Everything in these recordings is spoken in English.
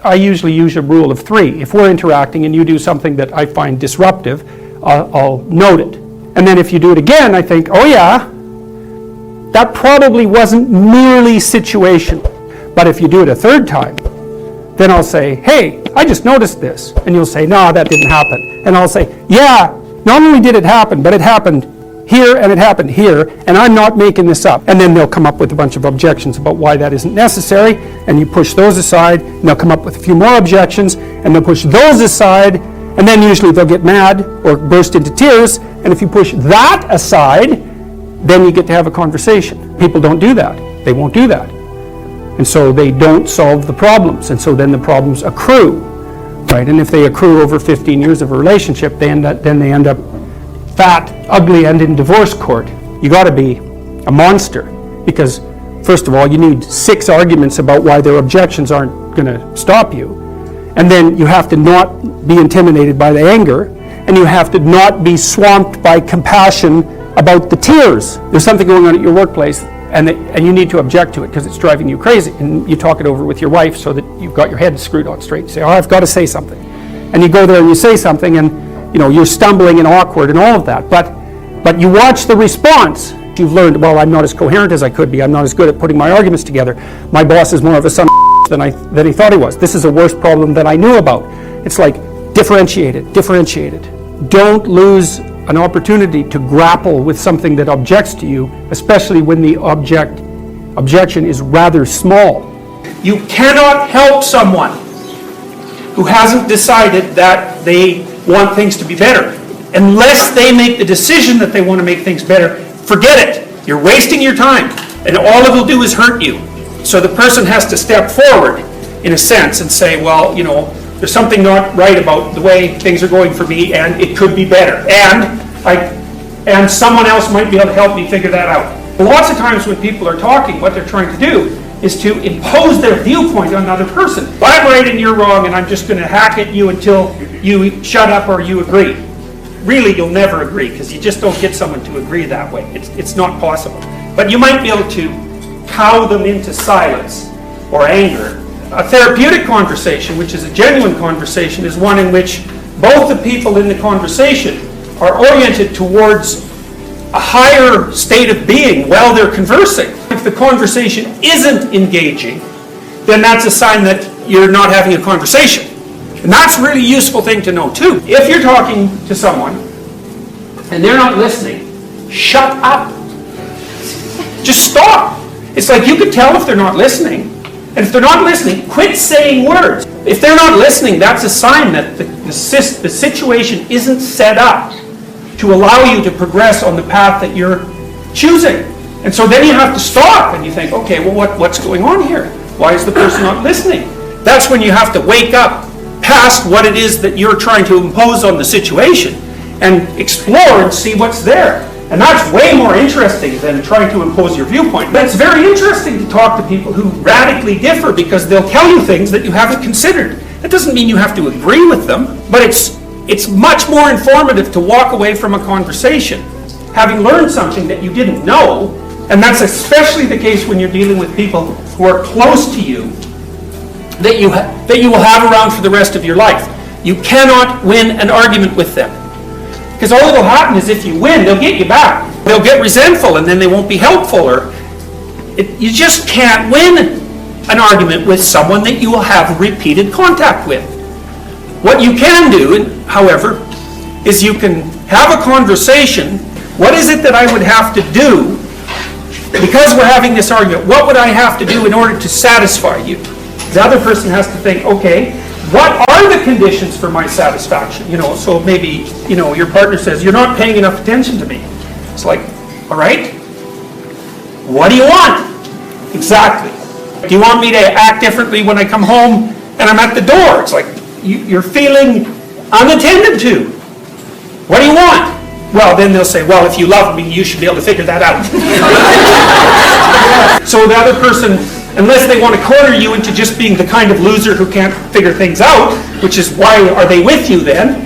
I usually use a rule of 3. If we're interacting and you do something that I find disruptive, I'll note it. And then if you do it again, I think, oh yeah, that probably wasn't merely situational. But if you do it a third time, then I'll say, hey, I just noticed this. And you'll say, no, that didn't happen. And I'll say, yeah, not only did it happen, but it happened here and it happened here, and I'm not making this up. And then they'll come up with a bunch of objections about why that isn't necessary, and you push those aside, and they'll come up with a few more objections, and they'll push those aside, and then usually they'll get mad or burst into tears, and if you push that aside, then you get to have a conversation. People don't do that. They won't do that. And so they don't solve the problems, and so then the problems accrue, right? And if they accrue over 15 years of a relationship, then they end up fat, ugly, and in divorce court. You got to be a monster, because first of all, you need 6 arguments about why their objections aren't going to stop you, and then you have to not be intimidated by the anger, and you have to not be swamped by compassion about the tears. There's something going on at your workplace, and you need to object to it because it's driving you crazy, and you talk it over with your wife so that you've got your head screwed on straight. You say, oh, I've got to say something, and you go there and you say something, and you're stumbling and awkward and all of that, but you watch the response. You've learned, well, I'm not as coherent as I could be. I'm not as good at putting my arguments together. My boss is more of a son of than he thought he was. This is a worse problem than I knew about. It's like differentiate it. Don't lose an opportunity to grapple with something that objects to you, especially when the objection is rather small. You cannot help someone who hasn't decided that they want things to be better. Unless they make the decision that they want to make things better, forget it. You're wasting your time, and all it will do is hurt you. So the person has to step forward, in a sense, and say, well, there's something not right about the way things are going for me, and it could be better. And someone else might be able to help me figure that out. Lots of times when people are talking, what they're trying to do is to impose their viewpoint on another person. I'm right and you're wrong, and I'm just going to hack at you until you shut up or you agree. Really, you'll never agree, because you just don't get someone to agree that way. It's not possible. But you might be able to cow them into silence or anger. A therapeutic conversation, which is a genuine conversation, is one in which both the people in the conversation are oriented towards a higher state of being while they're conversing. If the conversation isn't engaging, then that's a sign that you're not having a conversation. And that's a really useful thing to know too. If you're talking to someone and they're not listening, shut up. Just stop. It's like you could tell if they're not listening. And if they're not listening, quit saying words. If they're not listening, that's a sign that the situation isn't set up to allow you to progress on the path that you're choosing. And so then you have to stop and you think, okay, well, what's going on here? Why is the person not listening? That's when you have to wake up past what it is that you're trying to impose on the situation and explore and see what's there. And that's way more interesting than trying to impose your viewpoint. But it's very interesting to talk to people who radically differ, because they'll tell you things that you haven't considered. That doesn't mean you have to agree with them, but it's much more informative to walk away from a conversation having learned something that you didn't know, and that's especially the case when you're dealing with people who are close to you that you will have around for the rest of your life. You cannot win an argument with them. Because all that will happen is if you win, they'll get you back. They'll get resentful, and then they won't be helpful. You just can't win an argument with someone that you will have repeated contact with. What you can do, however, is you can have a conversation. What is it that I would have to do, because we're having this argument, what would I have to do in order to satisfy you? The other person has to think, okay, what are the conditions for my satisfaction? So maybe, your partner says, you're not paying enough attention to me. It's like, all right, what do you want? Exactly. Do you want me to act differently when I come home and I'm at the door? It's like, you're feeling unattended to. What do you want? Well, then they'll say, well, if you love me, you should be able to figure that out. So the other person, unless they want to corner you into just being the kind of loser who can't figure things out, which is why are they with you then,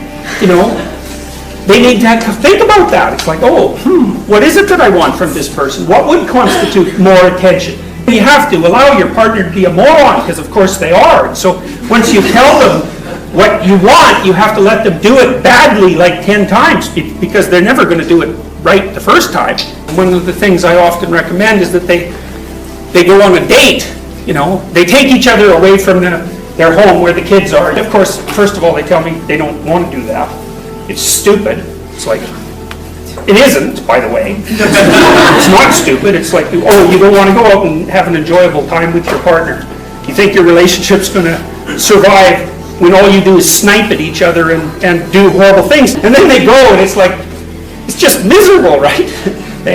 they need to think about that. It's like, what is it that I want from this person? What would constitute more attention? You have to allow your partner to be a moron, because of course they are. And so once you tell them what you want, you have to let them do it badly like 10 times, because they're never going to do it right the first time. One of the things I often recommend is that they go on a date. You know, they take each other away from their home where the kids are. Of course, first of all, they tell me they don't want to do that. It's stupid. It's like, it isn't, by the way. It's not stupid. It's like, oh, you don't want to go out and have an enjoyable time with your partner. You think your relationship's going to survive when all you do is snipe at each other and do horrible things. And then they go and it's like, it's just miserable, right?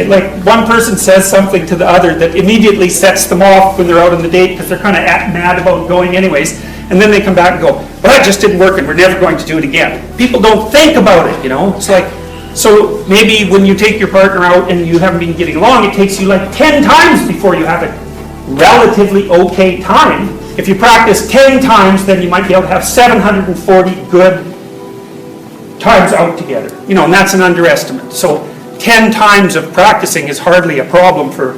Like one person says something to the other that immediately sets them off when they're out on the date because they're kind of mad about going anyways. And then they come back and go, well, that just didn't work and we're never going to do it again. People don't think about it, you know? It's like, so maybe when you take your partner out and you haven't been getting along, it takes you like 10 times before you have a relatively okay time. If you practice 10 times, then you might be able to have 740 good times out together. You know, and that's an underestimate. So 10 times of practicing is hardly a problem for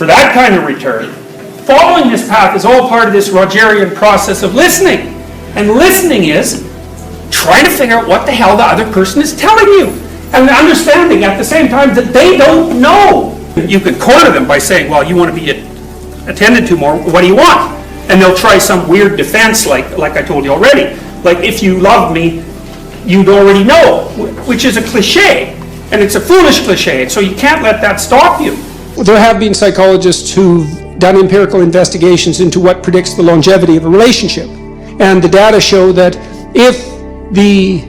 that kind of return. Following this path is all part of this Rogerian process of listening. And listening is trying to figure out what the hell the other person is telling you. And understanding at the same time that they don't know. You could corner them by saying, well, you want to be attended to more, what do you want? And they'll try some weird defense like I told you already. Like, if you love me, you'd already know, which is a cliche. And it's a foolish cliche, so you can't let that stop you. There have been psychologists who've done empirical investigations into what predicts the longevity of a relationship. And the data show that if the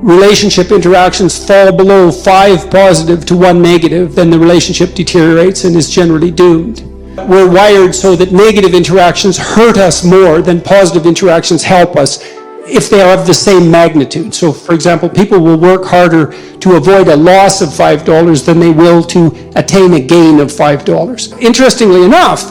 relationship interactions fall below 5 positive to 1 negative, then the relationship deteriorates and is generally doomed. We're wired so that negative interactions hurt us more than positive interactions help us if they are of the same magnitude. So, for example, people will work harder to avoid a loss of $5 than they will to attain a gain of $5. Interestingly enough,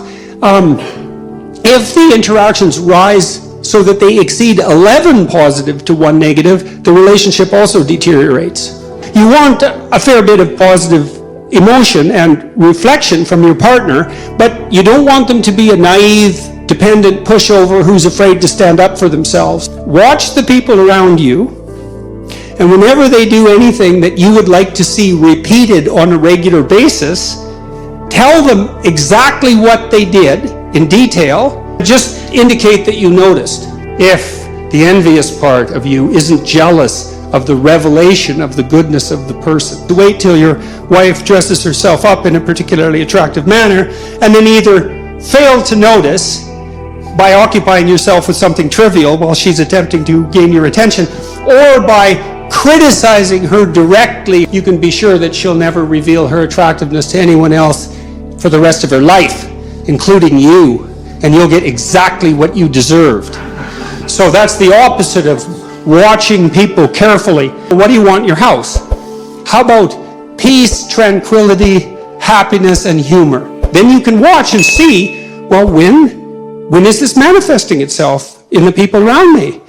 if the interactions rise so that they exceed 11 positive to 1 negative, the relationship also deteriorates. You want a fair bit of positive emotion and reflection from your partner, but you don't want them to be a naive, dependent pushover who's afraid to stand up for themselves. Watch the people around you, and whenever they do anything that you would like to see repeated on a regular basis, tell them exactly what they did in detail. Just indicate that you noticed. If the envious part of you isn't jealous of the revelation of the goodness of the person, wait till your wife dresses herself up in a particularly attractive manner, and then either fail to notice by occupying yourself with something trivial while she's attempting to gain your attention, or by criticizing her directly. You can be sure that she'll never reveal her attractiveness to anyone else for the rest of her life, including you, and you'll get exactly what you deserved. So that's the opposite of watching people carefully. What do you want in your house? How about peace, tranquility, happiness, and humor? Then you can watch and see, well, when is this manifesting itself in the people around me?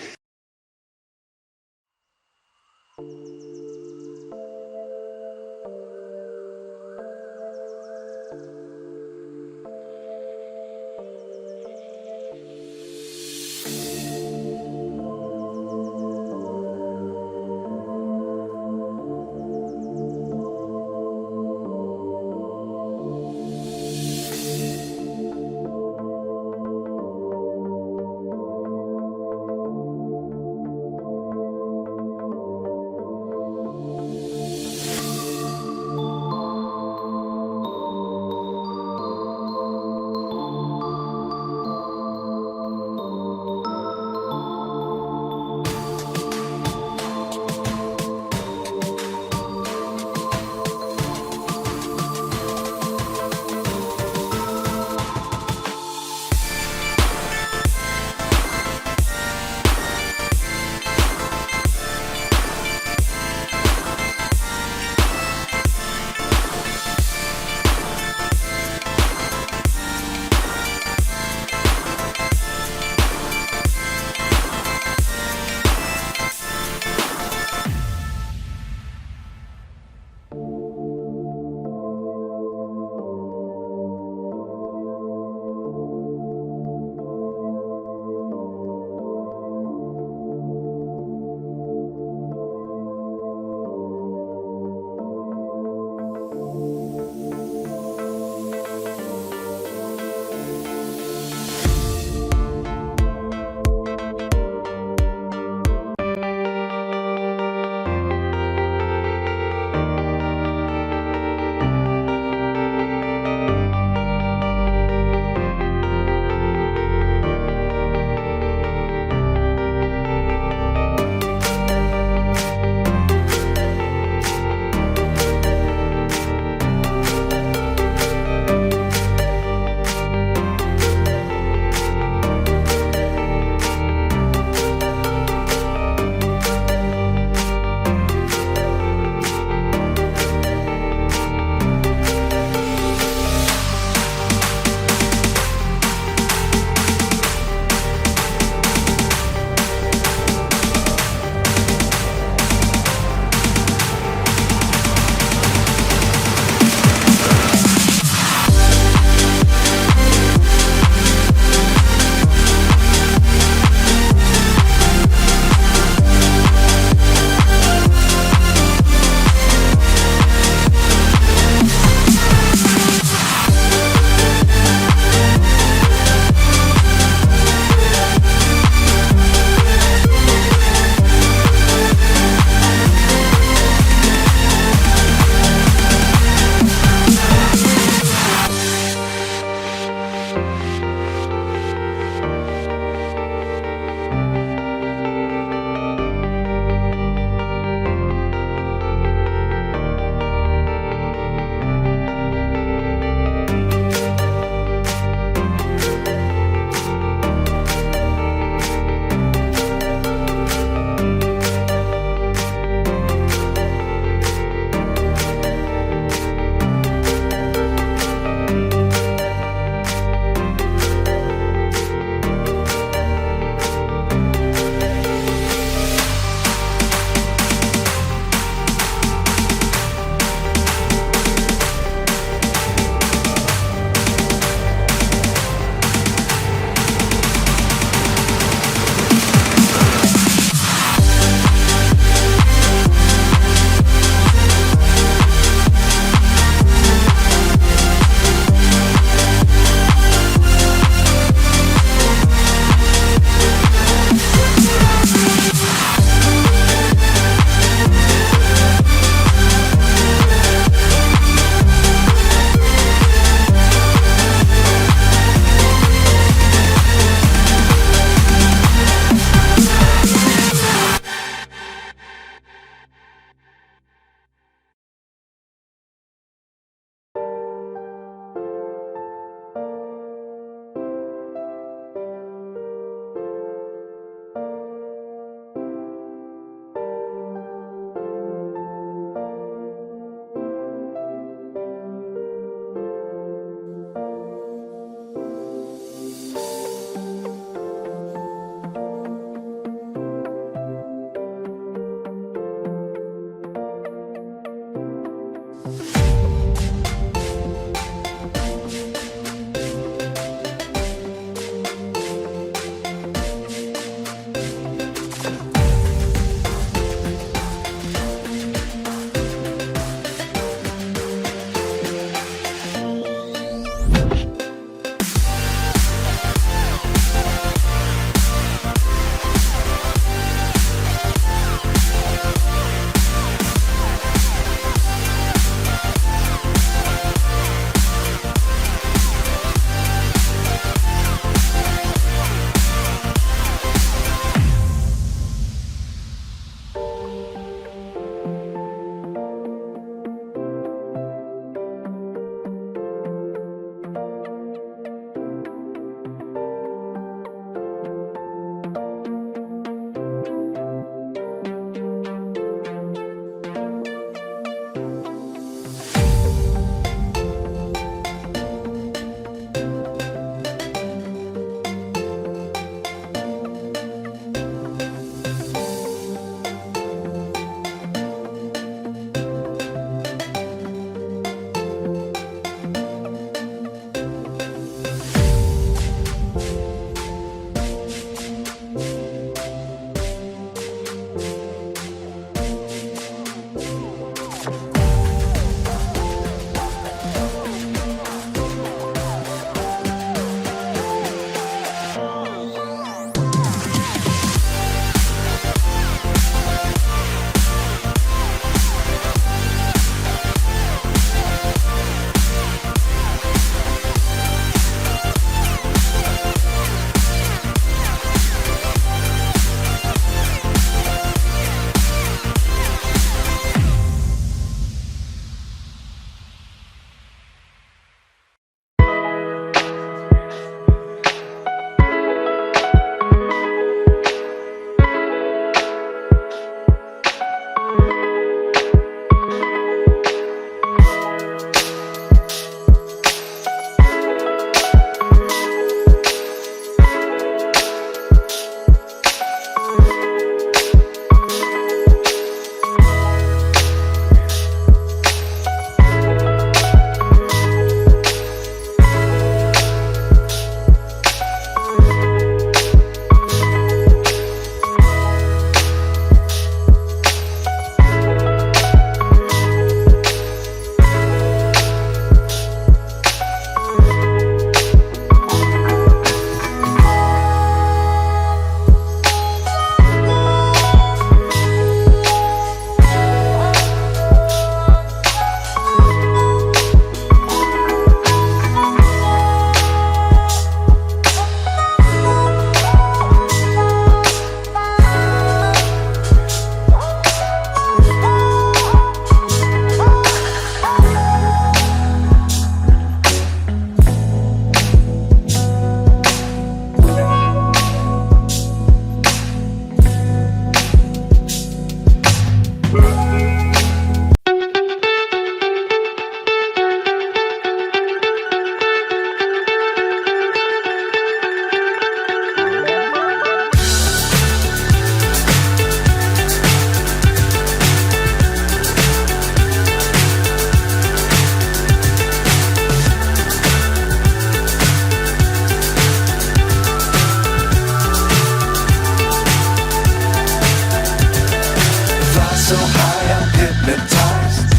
hypnotized.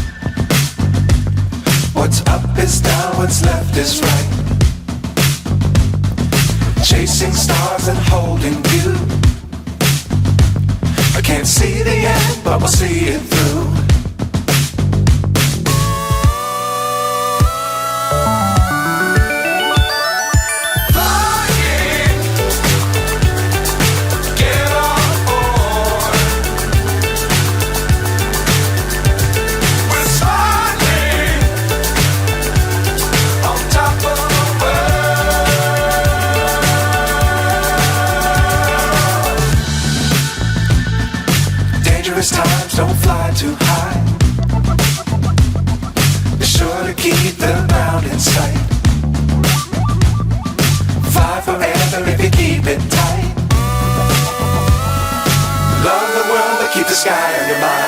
What's up is down, what's left is right. Chasing stars and holding you. I can't see the end, but we'll see it through. Times don't fly too high. Be sure to keep the ground in sight. Fly forever if you keep it tight. Love the world but keep the sky on your mind.